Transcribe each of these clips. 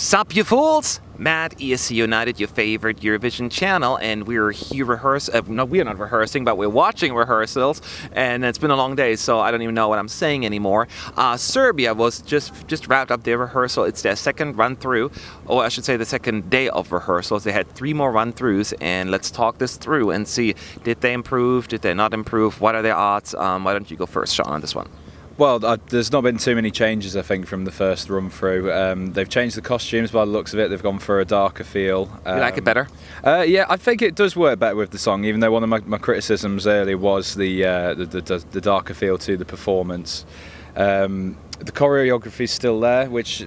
Sup, you fools! Matt, ESC United, your favorite Eurovision channel, and we're here no, we're not rehearsing, but we're watching rehearsals, and it's been a long day, so I don't even know what I'm saying anymore. Serbia was just wrapped up their rehearsal. It's their second run-through, or I should say the second day of rehearsals. They had 3 more run-throughs, and let's talk this through and see, did they improve, did they not improve, what are their odds? Why don't you go first, Sean, on this one? Well, there's not been too many changes, I think, from the first run through. They've changed the costumes by the looks of it. They've gone for a darker feel. You like it better? Yeah, I think it does work better with the song, even though one of my criticisms earlier was the darker feel to the performance. The choreography is still there, which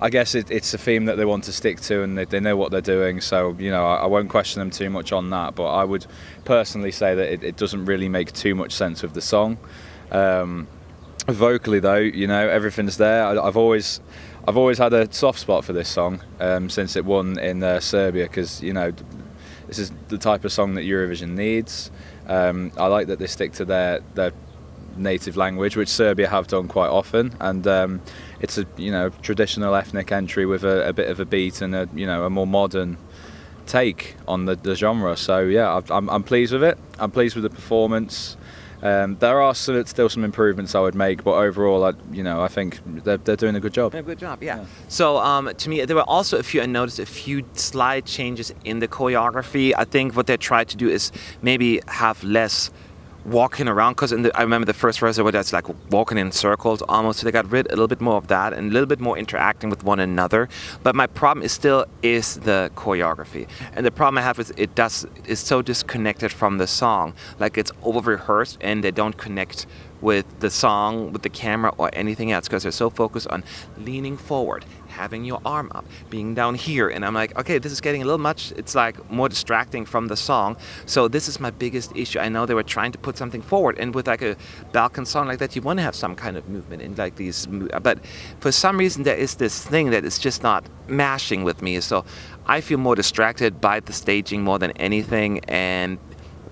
I guess it's a theme that they want to stick to, and they know what they're doing, so you know I won't question them too much on that, but I would personally say that it doesn't really make too much sense with the song. Vocally though, you know, everything's there. I've always had a soft spot for this song since it won in Serbia, because you know this is the type of song that Eurovision needs. I like that they stick to their native language, which Serbia have done quite often, and it's a traditional ethnic entry with a bit of a beat and a more modern take on the genre. So yeah, I'm pleased with it. I'm pleased with the performance. There are still some improvements I would make, but overall, I think they're doing a good job. Good job, yeah. So to me, there were also I noticed a few slight changes in the choreography. I think what they tried to do is maybe have less walking around, because I remember the first rehearsal where that's like walking in circles almost, so they got rid a little bit more of that and a little bit more interacting with one another. But my problem is still the choreography, and the problem I have is it's so disconnected from the song. Like it's over rehearsed and they don't connect with the song, with the camera or anything else, because they're so focused on leaning forward, having your arm up, being down here, and I'm like, okay, this is getting a little much. It's like more distracting from the song. So this is my biggest issue. I know they were trying to put something forward, and with like a Balkan song like that, you want to have some kind of movement and like these, but for some reason there is this thing that is just not mashing with me. So I feel more distracted by the staging more than anything, and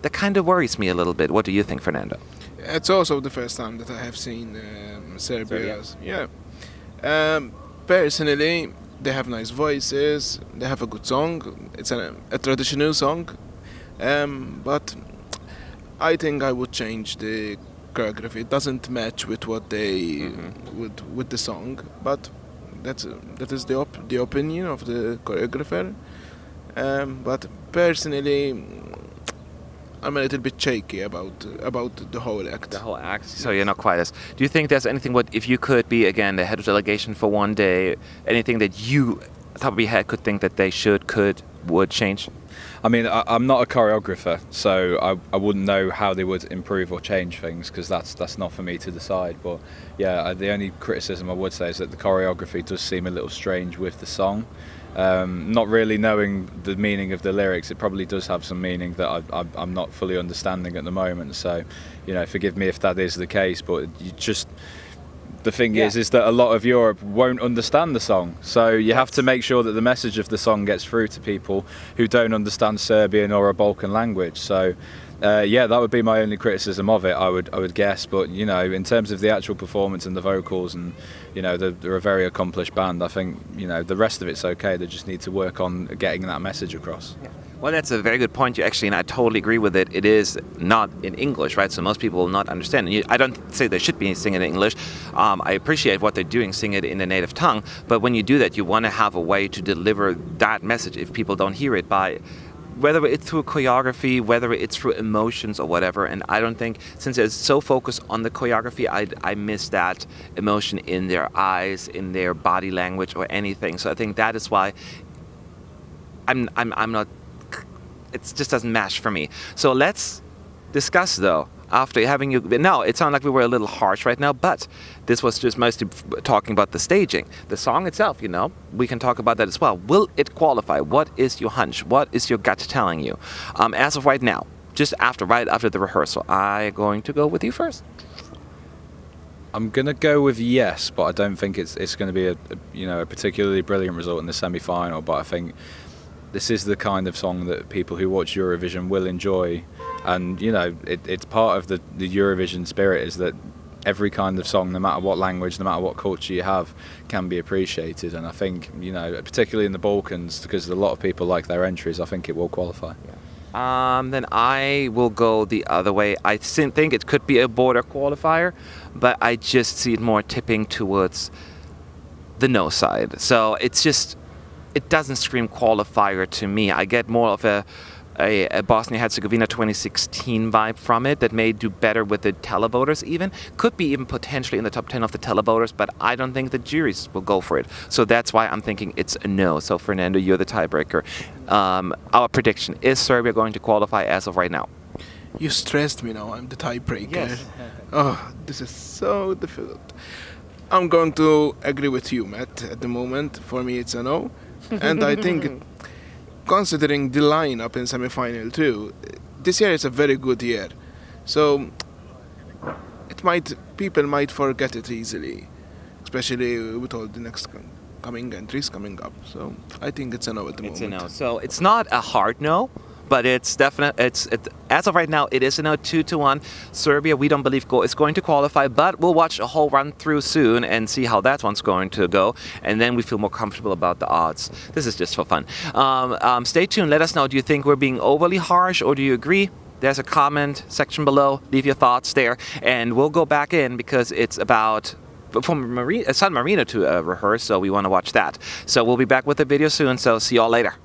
that kind of worries me a little bit. What do you think, Fernando? It's also the first time that I have seen Serbia. Yeah. Personally, they have nice voices. They have a good song. It's a traditional song, but I think I would change the choreography. It doesn't match with what they with the song, but that is the opinion of the choreographer. But personally, I'm a little bit shaky about the whole act. The whole act? So you're not quite as... Do you think there's anything, if you could be, again, the head of delegation for one day, anything that you, top of your head, could think that they would change? I mean, I'm not a choreographer, so I wouldn't know how they would improve or change things, because that's not for me to decide. But yeah, the only criticism I would say is that the choreography does seem a little strange with the song. Not really knowing the meaning of the lyrics, it probably does have some meaning that I'm not fully understanding at the moment. So, forgive me if that is the case. But the thing is that a lot of Europe won't understand the song. So you have to make sure that the message of the song gets through to people who don't understand Serbian or a Balkan language. So. Yeah, that would be my only criticism of it, I would guess. But in terms of the actual performance and the vocals, and they're a very accomplished band. I think the rest of it's okay. They just need to work on getting that message across. Yeah. Well, that's a very good point, actually, and I totally agree with it. It is not in English, right? So most people will not understand. I don't say they should be singing in English. I appreciate what they're doing, sing it in their native tongue. But when you do that, you want to have a way to deliver that message if people don't hear it by. Whether it's through choreography, whether it's through emotions or whatever, and I don't think, since they're so focused on the choreography, I miss that emotion in their eyes, in their body language or anything. So I think that is why I'm not, it just doesn't match for me. So let's discuss though, after having you, no, it sounded like we were a little harsh right now, but this was just mostly talking about the staging. The song itself, we can talk about that as well. Will it qualify? What is your hunch? What is your gut telling you? As of right now, just right after the rehearsal, I'm going to go with you first. I'm going to go with yes, but I don't think it's going to be a particularly brilliant result in the semi-final, but I think this is the kind of song that people who watch Eurovision will enjoy. And it's part of the Eurovision spirit is that every kind of song, no matter what language, no matter what culture you have, can be appreciated. And I think, you know, particularly in the Balkans, because a lot of people like their entries, I think it will qualify. Then I will go the other way. I think it could be a border qualifier, but I just see it more tipping towards the no side. So it's just, it doesn't scream qualifier to me. I get more of a Bosnia-Herzegovina 2016 vibe from it that may do better with the televoters even. Could be even potentially in the top 10 of the televoters, but I don't think the juries will go for it. So that's why I'm thinking it's a no. So Fernando, you're the tiebreaker. Our prediction, is Serbia going to qualify as of right now? You stressed me now, I'm the tiebreaker. Yes. Oh, this is so difficult. I'm going to agree with you, Matt, at the moment. For me, it's a no. And I think, considering the lineup in semi-final too, this year is a very good year. So people might forget it easily, especially with all the next coming entries coming up. So I think it's a no at the moment. It's a no. So it's not a hard no, but it's definite. As of right now, it is a no. 2-1. Serbia, we don't believe is going to qualify, but we'll watch a whole run through soon and see how that one's going to go, and then we feel more comfortable about the odds. This is just for fun. Stay tuned. Let us know. Do you think we're being overly harsh, or do you agree? There's a comment section below. Leave your thoughts there, and we'll go back in because it's about from San Marino to rehearse, so we want to watch that. So we'll be back with a video soon. So see y'all later.